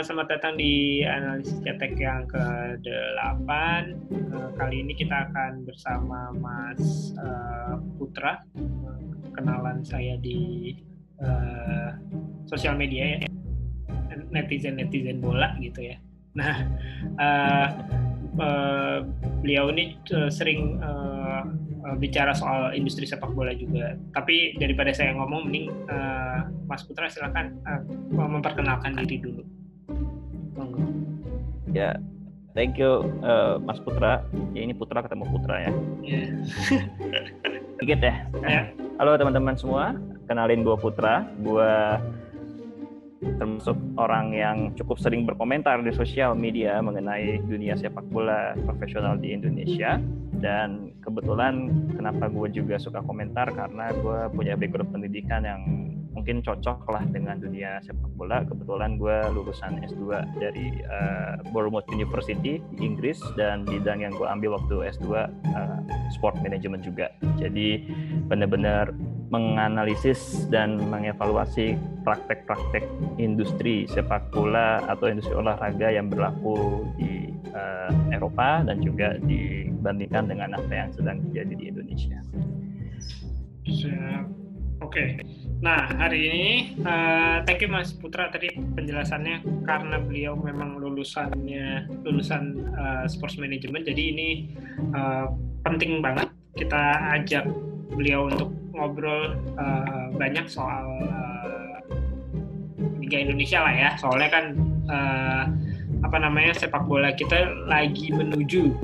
selamat datang di analisis cetek yang ke-8. Kali ini kita akan bersama Mas Putra. Kenalan saya di sosial media ya, netizen bola gitu ya. Nah, beliau ini sering bicara soal industri sepak bola juga. Tapi daripada saya ngomong, mending Mas Putra silakan memperkenalkan diri dulu. Monggo. Ya, thank you Mas Putra. Ya, ini Putra ketemu Putra ya. Yeah. Dikit ya. Yeah. Halo teman-teman semua, kenalin gue Putra. Gue termasuk orang yang cukup sering berkomentar di sosial media mengenai dunia sepak bola profesional di Indonesia. Dan kebetulan kenapa gue juga suka komentar, karena gue punya background pendidikan yang mungkin cocok lah dengan dunia sepak bola. Kebetulan gue lulusan S2 dari Bournemouth University di Inggris, dan bidang yang gue ambil waktu S2 sport management juga. Jadi benar-benar menganalisis dan mengevaluasi praktek-praktek industri sepak bola atau industri olahraga yang berlaku di Eropa dan juga dibandingkan dengan apa yang sedang terjadi di Indonesia. Oke. Nah, hari ini thank you Mas Putra tadi penjelasannya, karena beliau memang lulusan sports management, jadi ini penting banget kita ajak beliau untuk ngobrol banyak soal Liga Indonesia lah ya. Soalnya kan sepak bola kita lagi menuju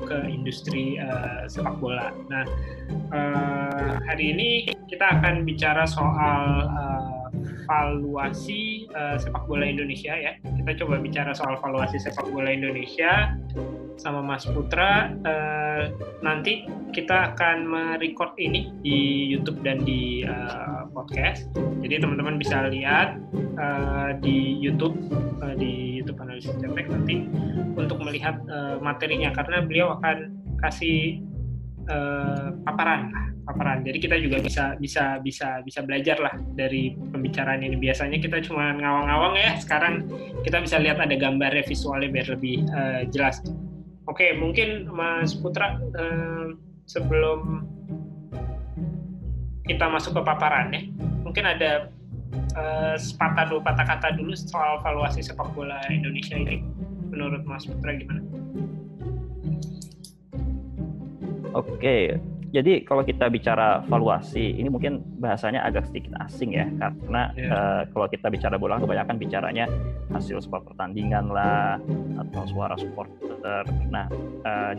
ke industri sepak bola. Nah, hari ini kita akan bicara soal valuasi sepak bola Indonesia ya. Kita coba bicara soal valuasi sepak bola Indonesia sama Mas Putra. Nanti kita akan merecord ini di YouTube dan di podcast. Jadi teman-teman bisa lihat di YouTube analisis cetek nanti untuk melihat materinya, karena beliau akan kasih paparan. Jadi kita juga bisa belajar lah dari pembicaraan ini. Biasanya kita cuma ngawang-ngawang ya. Sekarang kita bisa lihat ada gambarnya, visualnya biar lebih jelas. Oke, mungkin Mas Putra sebelum kita masuk ke paparan ya, mungkin ada sepatah dua patah kata dulu soal valuasi sepak bola Indonesia ini. Menurut Mas Putra gimana? Oke, jadi kalau kita bicara valuasi, ini mungkin bahasanya agak sedikit asing ya, karena kalau kita bicara bola kebanyakan bicaranya hasil skor pertandingan lah, atau suara supporter. Nah,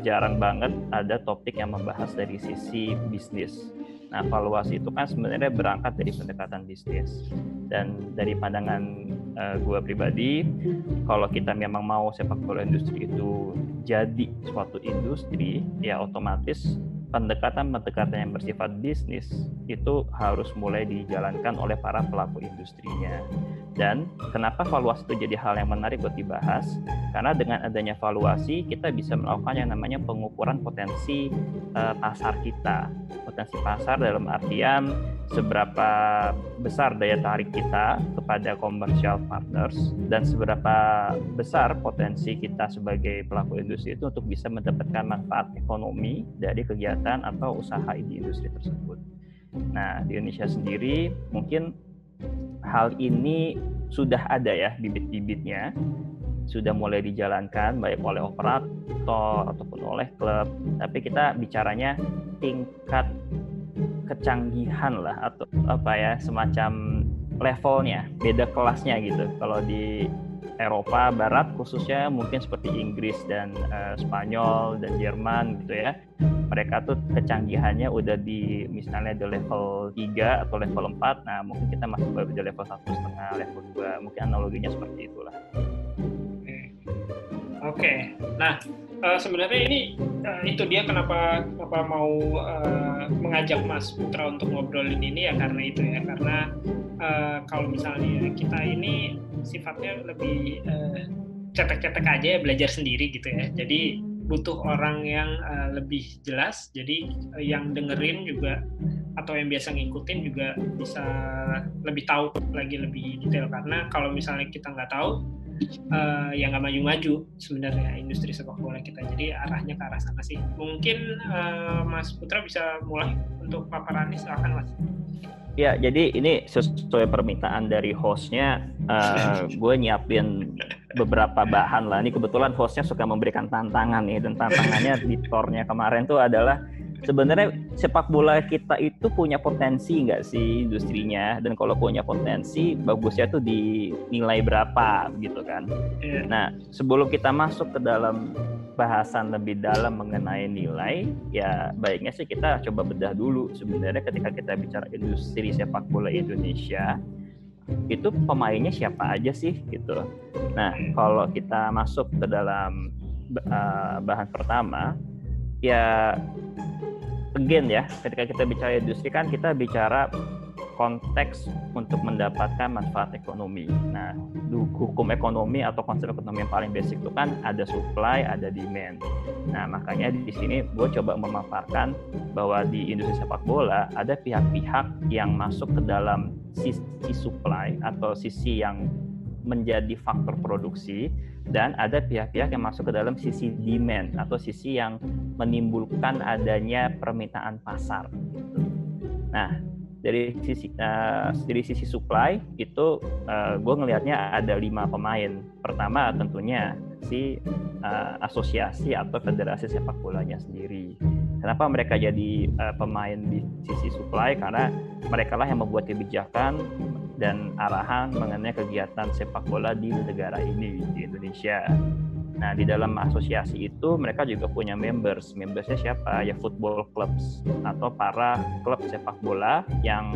jarang banget ada topik yang membahas dari sisi bisnis. Nah, valuasi itu kan sebenarnya berangkat dari pendekatan bisnis. Dan dari pandangan gue pribadi, kalau kita memang mau sepak bola industri itu jadi suatu industri, ya otomatis pendekatan yang bersifat bisnis itu harus mulai dijalankan oleh para pelaku industrinya. Dan kenapa valuasi itu jadi hal yang menarik buat dibahas? Karena dengan adanya valuasi kita bisa melakukan yang namanya pengukuran potensi pasar kita. Potensi pasar dalam artian seberapa besar daya tarik kita kepada commercial partners dan seberapa besar potensi kita sebagai pelaku industri itu untuk bisa mendapatkan manfaat ekonomi dari kegiatan atau usaha di industri tersebut. Nah, di Indonesia sendiri mungkin hal ini sudah ada ya, bibit-bibitnya sudah mulai dijalankan baik oleh operator ataupun oleh klub, tapi kita bicaranya tingkat kecanggihan lah, atau semacam levelnya, beda kelasnya gitu. Kalau di Eropa Barat khususnya mungkin seperti Inggris dan Spanyol dan Jerman gitu ya, mereka tuh kecanggihannya udah di misalnya di level 3 atau level 4. Nah, mungkin kita masih baru di level 1,5, level 2. Mungkin analoginya seperti itulah. Oke. Nah, sebenarnya ini itu dia kenapa mau mengajak Mas Putra untuk ngobrolin ini ya, karena itu ya. Karena kalau misalnya kita ini sifatnya lebih cetek-cetek aja ya, belajar sendiri gitu ya. Jadi butuh orang yang lebih jelas. Jadi yang dengerin juga atau yang biasa ngikutin juga bisa lebih tahu lagi lebih detail, karena kalau misalnya kita nggak tahu ya nggak maju-maju sebenarnya industri sepak bola kita. Jadi arahnya ke arah sana sih. Mungkin Mas Putra bisa mulai untuk paparannya, silakan Mas. Ya, jadi ini sesuai permintaan dari hostnya, gue nyiapin beberapa bahan lah. Ini kebetulan hostnya suka memberikan tantangan nih, dan tantangannya di tournya kemarin tuh adalah sebenarnya sepak bola kita itu punya potensi nggak sih industrinya, dan kalau punya potensi bagusnya tuh dinilai berapa gitu kan. Nah, sebelum kita masuk ke dalam bahasan lebih dalam mengenai nilai, ya baiknya sih kita coba bedah dulu sebenarnya ketika kita bicara industri sepak bola Indonesia itu pemainnya siapa aja sih gitu. Nah, kalau kita masuk ke dalam bahan pertama, ya again ya, ketika kita bicara industri kan kita bicara konteks untuk mendapatkan manfaat ekonomi. Nah, hukum ekonomi atau konsep ekonomi yang paling basic itu kan ada supply, ada demand. Nah, makanya di sini gue coba memaparkan bahwa di industri sepak bola ada pihak-pihak yang masuk ke dalam sisi supply atau sisi yang menjadi faktor produksi, dan ada pihak-pihak yang masuk ke dalam sisi demand atau sisi yang menimbulkan adanya permintaan pasar. Gitu. Nah, dari sisi supply itu gue ngelihatnya ada 5 pemain. Pertama tentunya si asosiasi atau federasi sepak bolanya sendiri. Kenapa mereka jadi pemain di sisi supply? Karena mereka lah yang membuat kebijakan dan arahan mengenai kegiatan sepak bola di negara ini, di Indonesia. Nah, di dalam asosiasi itu mereka juga punya membersnya siapa? Ya football clubs atau para klub sepak bola yang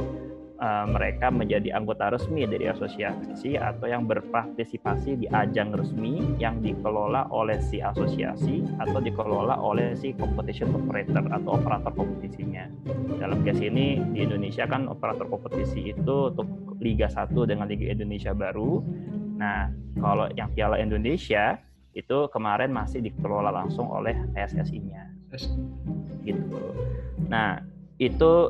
mereka menjadi anggota resmi dari asosiasi atau yang berpartisipasi di ajang resmi yang dikelola oleh si asosiasi atau dikelola oleh si competition operator atau operator kompetisinya. Dalam case ini di Indonesia kan operator kompetisi itu untuk Liga 1 dengan Liga Indonesia baru. Nah, kalau yang Piala Indonesia itu kemarin masih dikelola langsung oleh PSSI-nya. Gitu. Nah, itu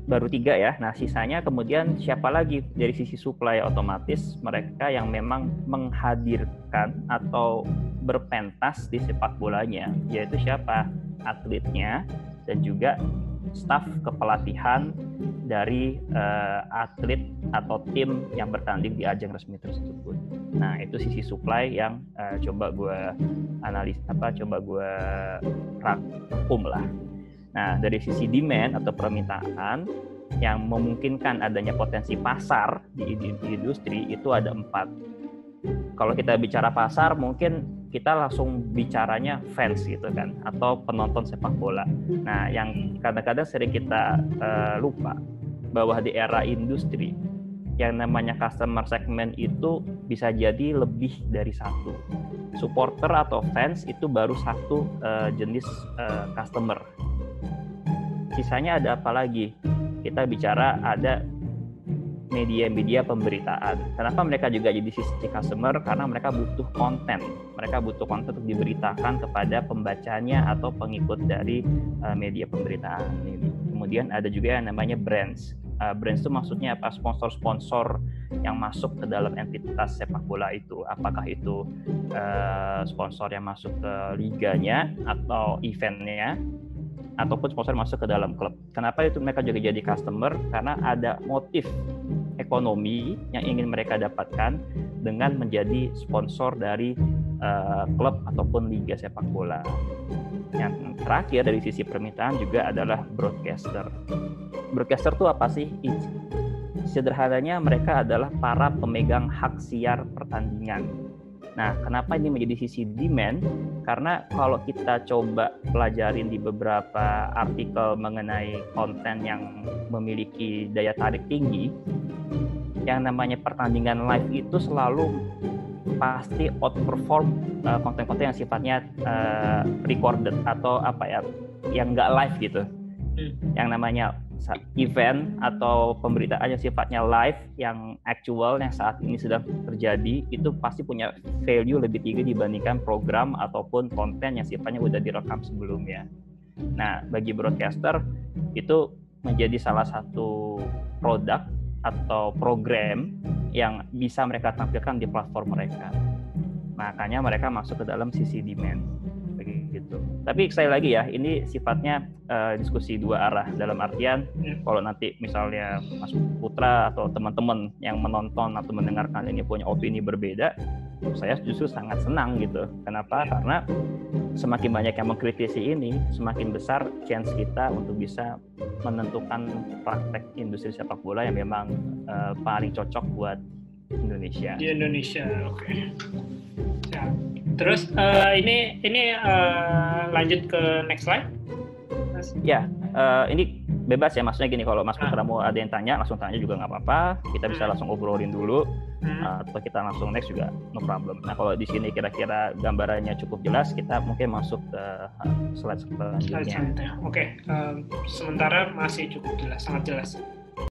baru 3 ya. Nah, sisanya kemudian siapa lagi dari sisi supply, otomatis mereka yang memang menghadirkan atau berpentas di sepak bolanya, yaitu siapa? Atletnya dan juga staf kepelatihan dari atlet atau tim yang bertanding di ajang resmi tersebut. Nah, itu sisi supply yang coba gue coba gue rangkum lah. Nah, dari sisi demand atau permintaan yang memungkinkan adanya potensi pasar di industri itu ada 4. Kalau kita bicara pasar, mungkin kita langsung bicaranya fans gitu kan, atau penonton sepak bola. Nah, yang kadang-kadang sering kita lupa bahwa di era industri yang namanya customer segment itu bisa jadi lebih dari 1. Supporter atau fans itu baru 1 jenis customer. Sisanya ada apa lagi? Kita bicara ada media-media pemberitaan. Kenapa mereka juga jadi sisi customer? Karena mereka butuh konten. Mereka butuh konten untuk diberitakan kepada pembacanya atau pengikut dari media pemberitaan ini. Kemudian ada juga yang namanya brands. Brands itu maksudnya apa? Sponsor-sponsor yang masuk ke dalam entitas sepak bola itu. Apakah itu sponsor yang masuk ke liganya atau eventnya, ataupun sponsor masuk ke dalam klub. Kenapa itu mereka juga jadi customer? Karena ada motif ekonomi yang ingin mereka dapatkan dengan menjadi sponsor dari klub ataupun liga sepak bola. Yang terakhir dari sisi permintaan juga adalah broadcaster. Broadcaster itu apa sih? Sederhananya mereka adalah para pemegang hak siar pertandingan. Nah, kenapa ini menjadi sisi demand? Karena kalau kita coba pelajarin di beberapa artikel mengenai konten yang memiliki daya tarik tinggi, yang namanya pertandingan live itu selalu pasti outperform konten-konten yang sifatnya recorded atau apa ya, yang nggak live gitu. Yang namanya event atau pemberitaan yang sifatnya live, yang actual, yang saat ini sedang terjadi, itu pasti punya value lebih tinggi dibandingkan program ataupun konten yang sifatnya udah direkam sebelumnya. Nah, bagi broadcaster itu menjadi salah satu produk atau program yang bisa mereka tampilkan di platform mereka. Makanya mereka masuk ke dalam sisi demand, begitu. Tapi sekali lagi ya, ini sifatnya diskusi dua arah. Dalam artian, kalau nanti misalnya Mas Putra atau teman-teman yang menonton atau mendengarkan ini punya opini berbeda, saya justru sangat senang gitu. Kenapa? Karena semakin banyak yang mengkritisi ini, semakin besar chance kita untuk bisa menentukan praktek industri sepak bola yang memang paling cocok buat Indonesia. Di Indonesia, oke. Ya. Terus ini lanjut ke next slide. Mas. Ya, ini bebas ya, maksudnya gini, kalau Mas Putra mau ada yang tanya, langsung tanya juga nggak apa-apa. Kita bisa langsung obrolin dulu, atau kita langsung next juga no problem. Nah, kalau di sini kira-kira gambarannya cukup jelas, kita mungkin masuk ke slide selanjutnya. Oke, sementara masih cukup jelas, sangat jelas.